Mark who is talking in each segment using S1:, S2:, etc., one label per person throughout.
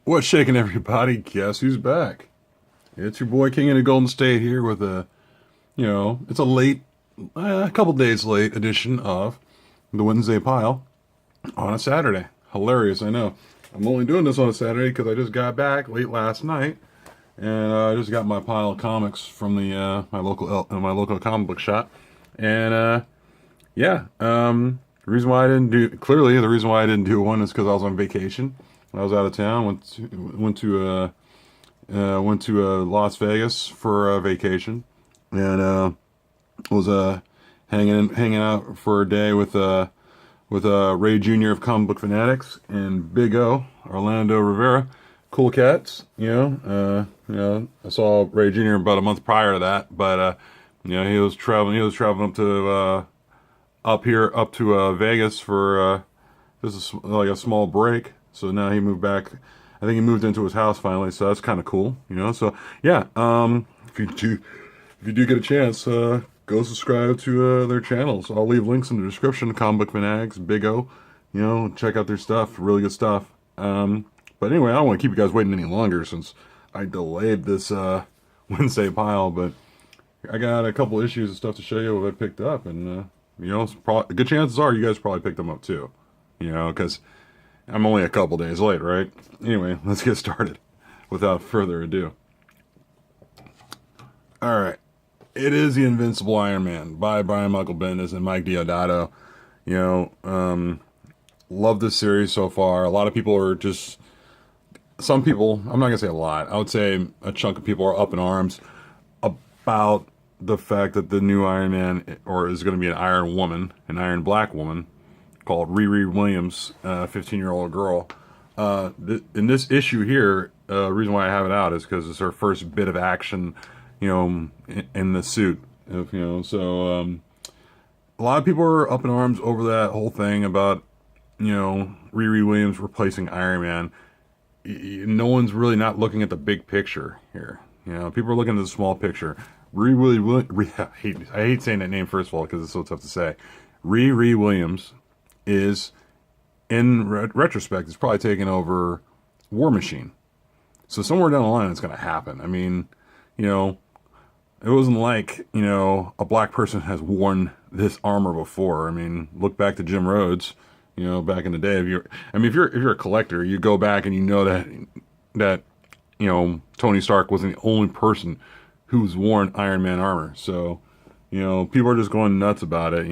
S1: What's shaking, everybody? Guess who's back? It's your boy King in the Golden State here with it's a late, a couple days late edition of the Wednesday Pile on a Saturday. Hilarious, I know. I'm only doing this on a Saturday because I just got back late last night, and I just got my pile of comics from the my local comic book shop, and the reason why I didn't do one is because I was on vacation. I was out of town. Went to Las Vegas for a vacation, and was hanging out for a day with Ray Jr. of Comic Book Fanatics and Big O Orlando Rivera, cool cats. I saw Ray Jr. about a month prior to that, but he was traveling up to Vegas for just like a small break. So now he moved back. I think he moved into his house finally, so that's kind of cool, So yeah, if you do get a chance, go subscribe to their channels. I'll leave links in the description. Comic Book Fanatics, Big O, check out their stuff. Really good stuff. But anyway, I don't want to keep you guys waiting any longer since I delayed this Wednesday pile. But I got a couple issues and stuff to show you what I picked up, and good chances are you guys probably picked them up too, because I'm only a couple days late, right? Anyway, let's get started without further ado. All right. It is the Invincible Iron Man by Brian Michael Bendis and Mike Deodato. Love this series so far. A lot of people are some people, I'm not going to say a lot, I would say a chunk of people are up in arms about the fact that the new Iron Man, or is going to be an Iron Black woman, called Riri Williams, 15-year-old girl. In this issue here, the reason why I have it out is because it's her first bit of action, in the suit. A lot of people are up in arms over that whole thing about, Riri Williams replacing Iron Man. No one's really not looking at the big picture here. People are looking at the small picture. I hate saying that name first of all because it's so tough to say. Riri Williams is, in retrospect, is probably taking over War Machine. So somewhere down the line, it's going to happen. I mean, it wasn't like, a black person has worn this armor before. I mean, look back to Jim Rhodes, back in the day. If you're a collector, you go back and you know that Tony Stark wasn't the only person who's worn Iron Man armor. So, people are just going nuts about it,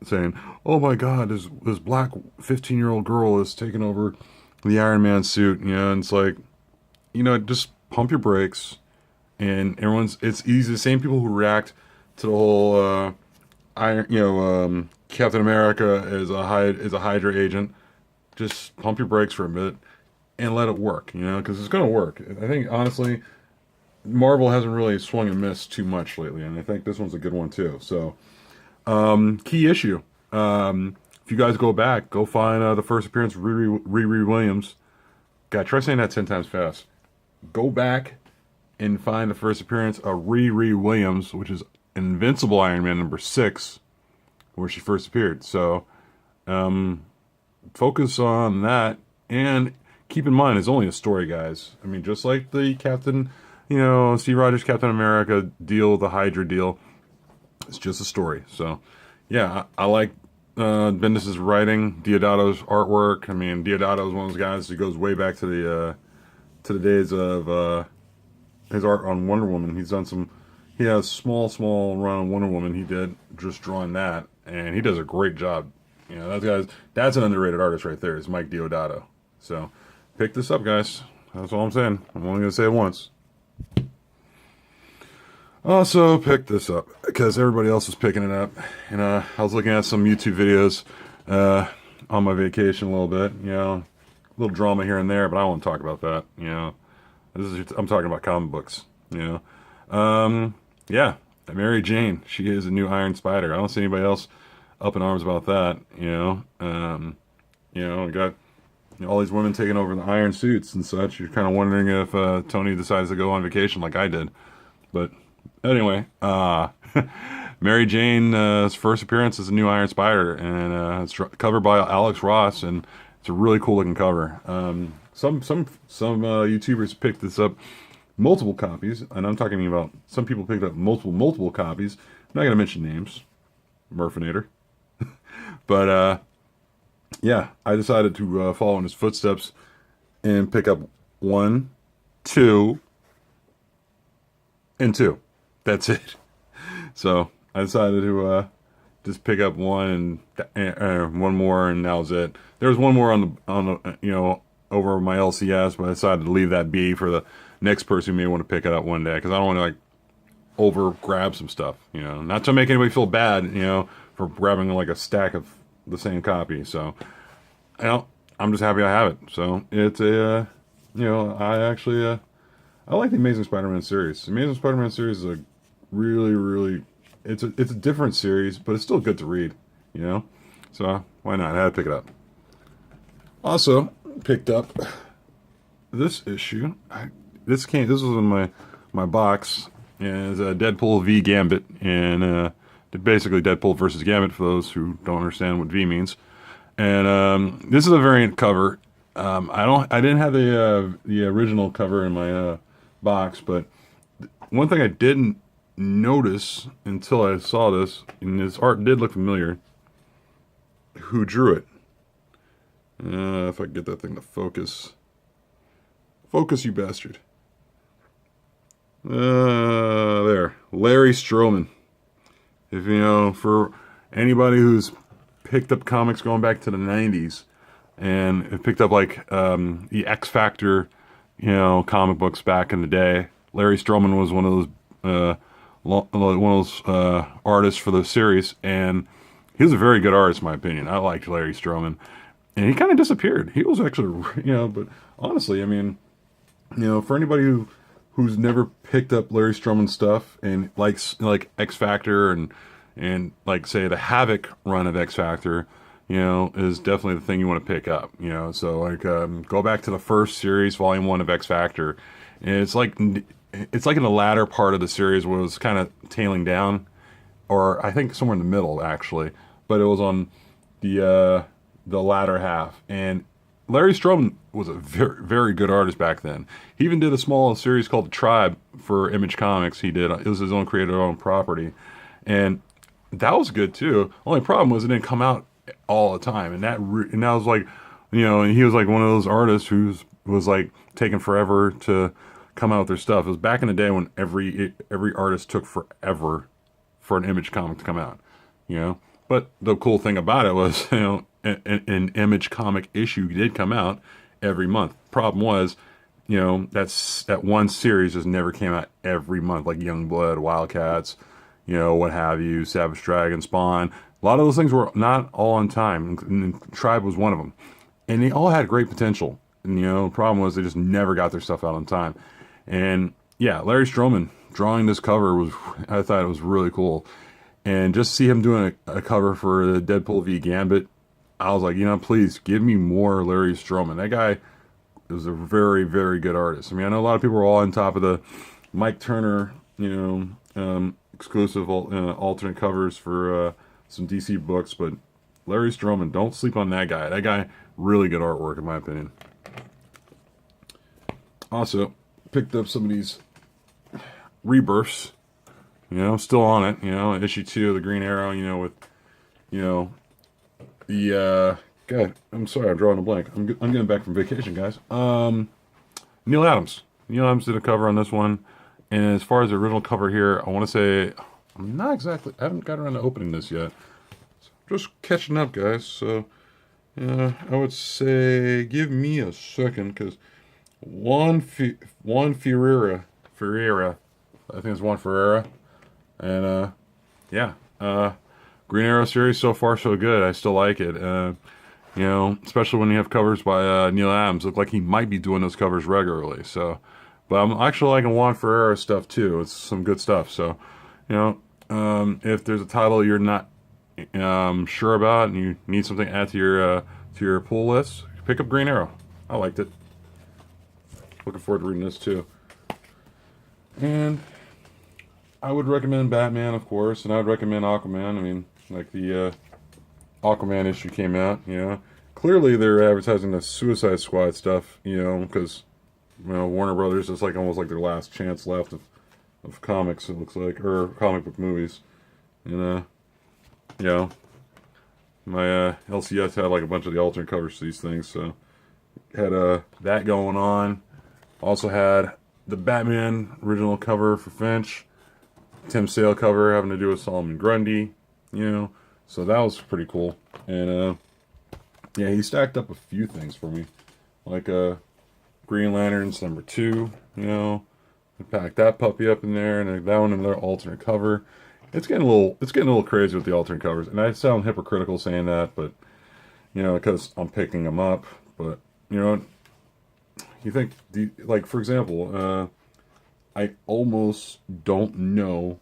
S1: saying, oh my God, this black 15-year-old girl is taking over the Iron Man suit, and it's like, just pump your brakes. And it's easy. The same people who react to the whole, Captain America is a Hydra agent. Just pump your brakes for a minute and let it work, because it's going to work. I think, honestly, Marvel hasn't really swung and missed too much lately, and I think this one's a good one too. So, key issue. If you guys go back, go find the first appearance of Riri Williams. God, try saying that 10 times fast. Go back and find the first appearance of Riri Williams, which is Invincible Iron Man number 6, where she first appeared. So, focus on that, and keep in mind, it's only a story, guys. I mean, just like the Captain, Steve Rogers Captain America deal, the Hydra deal, it's just a story. So, yeah, I like Bendis' writing, Deodato's artwork. I mean, Deodato is one of those guys who goes way back to the days of his art on Wonder Woman. He has small run on Wonder Woman. He did just drawing that, and he does a great job. That's an underrated artist right there. Is Mike Deodato. So, pick this up, guys. That's all I'm saying. I'm only gonna say it once. Also, pick this up because everybody else is picking it up. And I was looking at some YouTube videos on my vacation a little bit. A little drama here and there, but I don't want to talk about that. I'm talking about comic books. Mary Jane. She is a new Iron Spider. I don't see anybody else up in arms about that. Got all these women taking over the iron suits and such. You're kind of wondering if Tony decides to go on vacation like I did. But anyway, Mary Jane's first appearance as a new Iron Spider, and it's covered by Alex Ross, and It's a really cool looking cover. Some YouTubers picked this up multiple copies, and I'm talking about some people picked up multiple copies. I'm not gonna mention names, Murfinator, but yeah, I decided to follow in his footsteps and pick up one, two, and two. That's it. So I decided to just pick up one and one more, and that was it. There was one more on the over my LCS, but I decided to leave that be for the next person who may want to pick it up one day because I don't want to like over grab some stuff. Not to make anybody feel bad, for grabbing like a stack of the same copy. So, I'm just happy I have it. So it's a, I actually I like the Amazing Spider-Man series. The Amazing Spider-Man series is a really it's a different series, but it's still good to read. So why not? I had to pick it up. Also picked up this issue. This was in my box, and it's a Deadpool v Gambit, and basically Deadpool versus Gambit for those who don't understand what V means. And this is a variant cover. I didn't have the original cover in my box, but one thing I didn't notice until I saw this, and this art did look familiar. Who drew it? If I can get that thing to focus. Focus, you bastard. There. Larry Stroman. If for anybody who's picked up comics going back to the 90s and have picked up like the X Factor, comic books back in the day, Larry Stroman was one of those artists for the series, and he was a very good artist in my opinion. I liked Larry Stroman. And he kind of disappeared. He was actually, but honestly, I mean, for anybody who's never picked up Larry Stroman stuff and likes like X Factor and like say the Havoc run of X Factor, is definitely the thing you want to pick up. So like go back to the first series, Volume 1 of X Factor, and it's like in the latter part of the series where it was kind of tailing down, or I think somewhere in the middle actually, but it was on the latter half. And Larry Stroman was a very, very good artist back then. He even did a small series called The Tribe for Image Comics. It was his own created own property. And that was good too. Only problem was it didn't come out all the time. And that was like, and he was like one of those artists who was like taking forever to come out with their stuff. It was back in the day when every artist took forever for an Image comic to come out, But the cool thing about it was, an Image comic issue did come out every month. Problem was, that one series just never came out every month, like Youngblood, Wildcats, what have you, Savage Dragon, Spawn. A lot of those things were not all on time, and Tribe was one of them. And they all had great potential. And, the problem was they just never got their stuff out on time. And, yeah, Larry Stroman drawing this cover I thought it was really cool. And just see him doing a cover for the Deadpool v Gambit, I was like, please give me more Larry Stroman. That guy was a very, very good artist. I mean, I know a lot of people are all on top of the Mike Turner, exclusive alternate covers for some DC books, but Larry Stroman, don't sleep on that guy. That guy, really good artwork in my opinion. Also, picked up some of these rebirths. Still on it. Issue 2 of the Green Arrow. With the God, I'm sorry, I'm drawing a blank. I'm getting back from vacation, guys. Neil Adams. Neil Adams did a cover on this one, and as far as the original cover here, I want to say I haven't got around to opening this yet. So just catching up, guys. So I would say give me a second because Juan Ferreira, I think it's Juan Ferreira. And, Green Arrow series, so far so good. I still like it. Especially when you have covers by Neil Adams. Look like he might be doing those covers regularly. So, but I'm actually liking Juan Ferreira stuff too. It's some good stuff. So, if there's a title you're not sure about and you need something to add to your pull list, pick up Green Arrow. I liked it. Looking forward to reading this too. And I would recommend Batman, of course, and I would recommend Aquaman. I mean, like the Aquaman issue came out, clearly they're advertising the Suicide Squad stuff, you know, because Warner Brothers is like almost like their last chance left of comics. It looks like, or comic book movies, and you know, my LCS had like a bunch of the alternate covers to these things, so had that going on. Also had the Batman original cover for Finch, Tim Sale cover having to do with Solomon Grundy, you know, so that was pretty cool. And yeah, he stacked up a few things for me, like Green Lanterns #2, you know. I packed that puppy up in there, and that one another alternate cover. It's getting a little crazy with the alternate covers, and I sound hypocritical saying that, but you know, because I'm picking them up. But you know, you think like for example, I almost don't know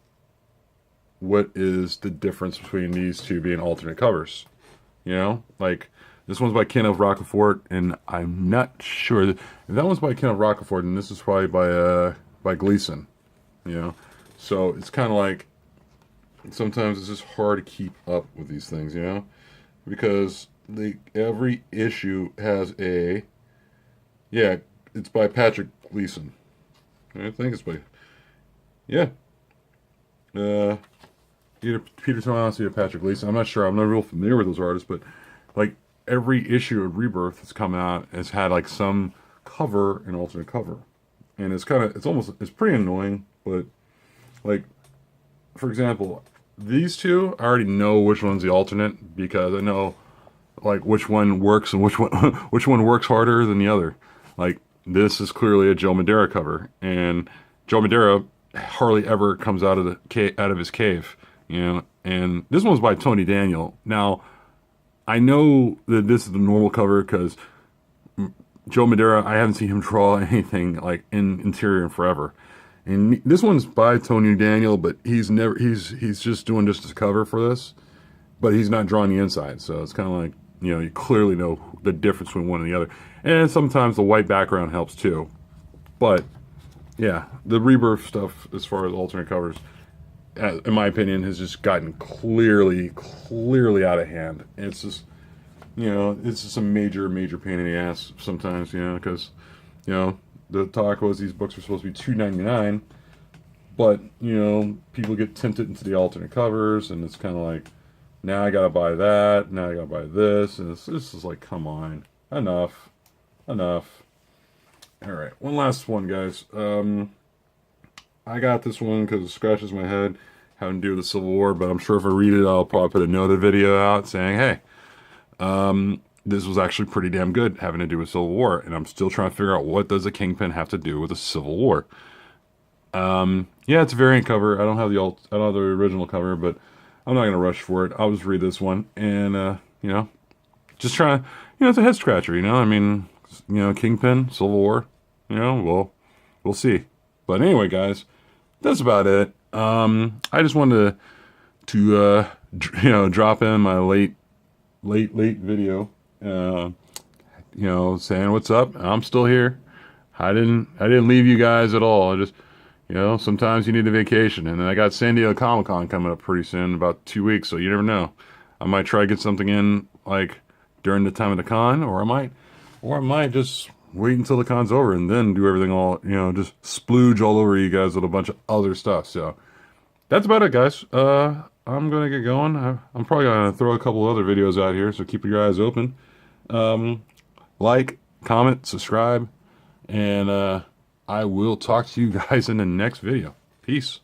S1: what is the difference between these two being alternate covers. You know, like this one's by Kenneth Rocafort, and I'm not sure if that one's by Kenneth Rocafort, and this is probably by Gleason. You know, so it's kind of like sometimes it's just hard to keep up with these things, you know, because every issue has it's by Patrick Gleason. I think it's by either Peter Tomasi or Patrick Gleason. I'm not sure. I'm not real familiar with those artists, but like every issue of Rebirth that's come out has had like some cover and alternate cover, and it's pretty annoying. But like for example, these two, I already know which one's the alternate because I know like which one works and which one works harder than the other. Like this is clearly a Joe Madeira cover, and Joe Madeira hardly ever comes out of his cave, you know. And this one's by Tony Daniel. Now, I know that this is the normal cover because Joe Madeira, I haven't seen him draw anything like in interior in forever. And this one's by Tony Daniel, but he's just doing just a cover for this, but he's not drawing the inside. So it's kind of like, you know, you clearly know the difference between one and the other. And sometimes the white background helps too. But yeah, the Rebirth stuff as far as alternate covers, in my opinion, has just gotten clearly out of hand. It's just, you know, it's just a major pain in the ass sometimes, you know, because, you know, the talk was these books were supposed to be $2.99, but you know, people get tempted into the alternate covers, and it's kind of like, now I gotta buy that, now I gotta buy this, and this is like, come on, enough. All right, one last one, guys. I got this one because it scratches my head having to do with the Civil War, but I'm sure if I read it, I'll probably put another video out saying, hey, this was actually pretty damn good having to do with Civil War, and I'm still trying to figure out what does a Kingpin have to do with the Civil War. Yeah, it's a variant cover. I don't have the original cover, but I'm not gonna rush for it. I'll just read this one, and you know, just try. You know, it's a head scratcher. You know, I mean, you know, Kingpin, Civil War. You know, we'll see. But anyway, guys, that's about it. I just wanted to you know, drop in my late video. You know, saying what's up. I'm still here. I didn't leave you guys at all. I just, you know, sometimes you need a vacation, and then I got San Diego Comic-Con coming up pretty soon, about 2 weeks. So you never know. I might try to get something in like during the time of the con, or I might just wait until the con's over and then do everything all, you know, just splooge all over you guys with a bunch of other stuff. So that's about it, guys. I'm gonna get going. I'm probably gonna throw a couple other videos out here, so keep your eyes open. Like, comment, subscribe, and I will talk to you guys in the next video. Peace.